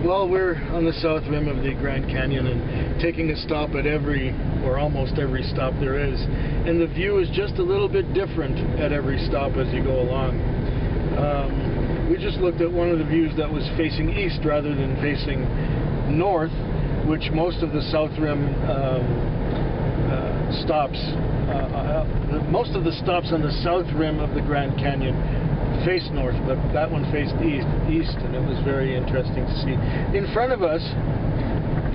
Well, we're on the south rim of the Grand Canyon and taking a stop at every, or almost every stop there is. And the view is just a little bit different at every stop as you go along. We just looked at one of the views that was facing east rather than facing north, which most of the south rim stops. Most of the stops on the south rim of the Grand Canyon face north, but that one faced east, and it was very interesting to see. In front of us,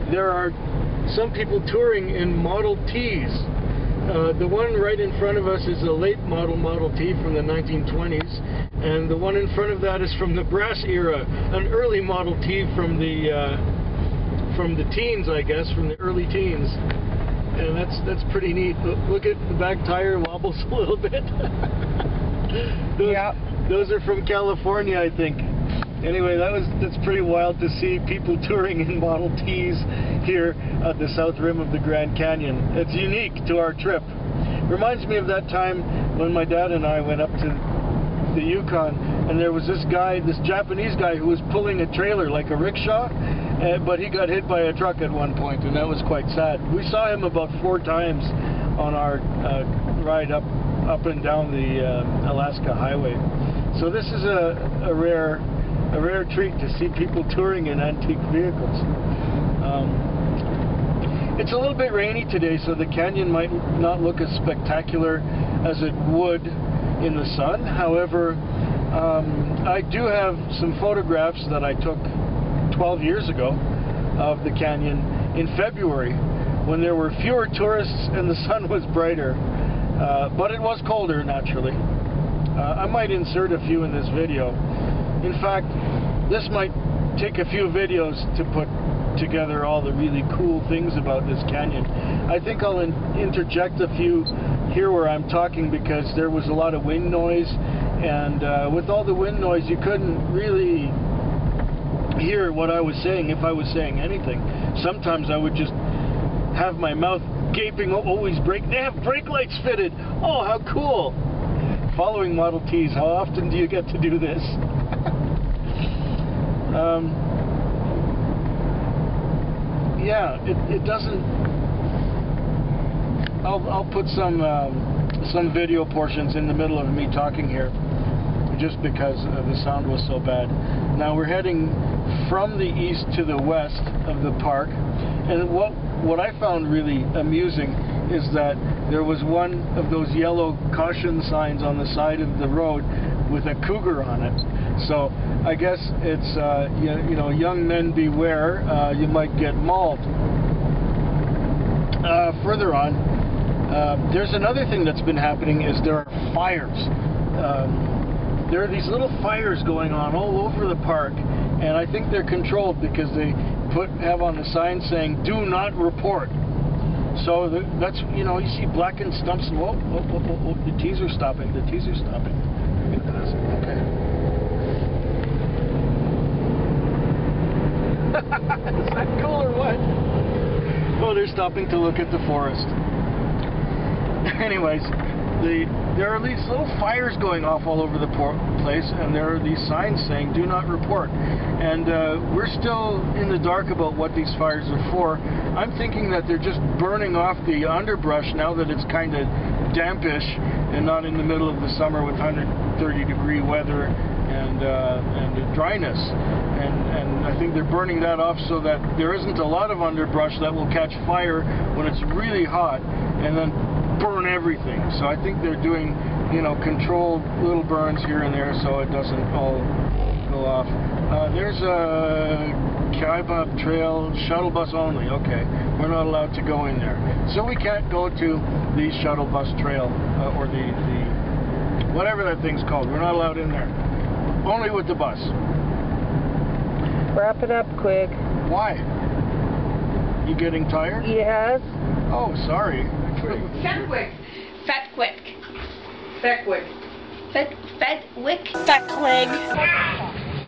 there are some people touring in Model Ts. The one right in front of us is a late Model T from the 1920s, and the one in front of that is from the brass era, an early Model T from the teens, I guess, from the early teens. And that's pretty neat. Look at the back tire wobbles a little bit. Those are from California, I think. Anyway, that's pretty wild to see people touring in Model Ts here at the south rim of the Grand Canyon. It's unique to our trip. Reminds me of that time when my dad and I went up to the Yukon, and there was this guy, this Japanese guy, who was pulling a trailer like a rickshaw, but he got hit by a truck at one point, and that was quite sad. We saw him about 4 times on our ride up and down the Alaska highway. So this is a rare treat to see people touring in antique vehicles. It's a little bit rainy today, so the canyon might not look as spectacular as it would in the sun. However, I do have some photographs that I took 12 years ago of the canyon in February, when there were fewer tourists and the sun was brighter, but it was colder naturally. I might insert a few in this video. In fact, this might take a few videos to put together all the really cool things about this canyon. I think I'll interject a few here where I'm talking, because there was a lot of wind noise, and with all the wind noise you couldn't really hear what I was saying if I was saying anything. Sometimes I would just have my mouth gaping. Always brake. They have brake lights fitted. Oh, how cool! Following Model Ts. How often do you get to do this? Yeah, it doesn't. I'll put some video portions in the middle of me talking here, just because the sound was so bad. Now we're heading from the east to the west of the park, and what I found really amusing is that there was one of those yellow caution signs on the side of the road with a cougar on it. So I guess it's you know, young men beware, you might get mauled. Further on, there's another thing that's been happening, is there are fires. There are these little fires going on all over the park, and I think they're controlled because they have on the sign saying "Do not report." So that's, you know, you see blackened stumps, and whoa, the T's are stopping. The T's are stopping. Look at this. Okay. Is that cool or what? Oh, they're stopping to look at the forest. Anyways, there are these little fires going off all over the place, and there are these signs saying "Do not report." And we're still in the dark about what these fires are for. I'm thinking that they're just burning off the underbrush now that it's kind of dampish and not in the middle of the summer with 130-degree weather and dryness. And I think they're burning that off so that there isn't a lot of underbrush that will catch fire when it's really hot and then burn everything. So I think they're doing, you know, controlled little burns here and there so it doesn't all go off. There's a Kaibab Trail, shuttle bus only. Okay, we're not allowed to go in there. So we can't go to the shuttle bus trail, or the whatever that thing's called. We're not allowed in there. Only with the bus. Wrap it up quick. Why? You getting tired? Yes. Oh, sorry. Fat quick. Fat quick. Fat quick. Fat quick. Fat quick.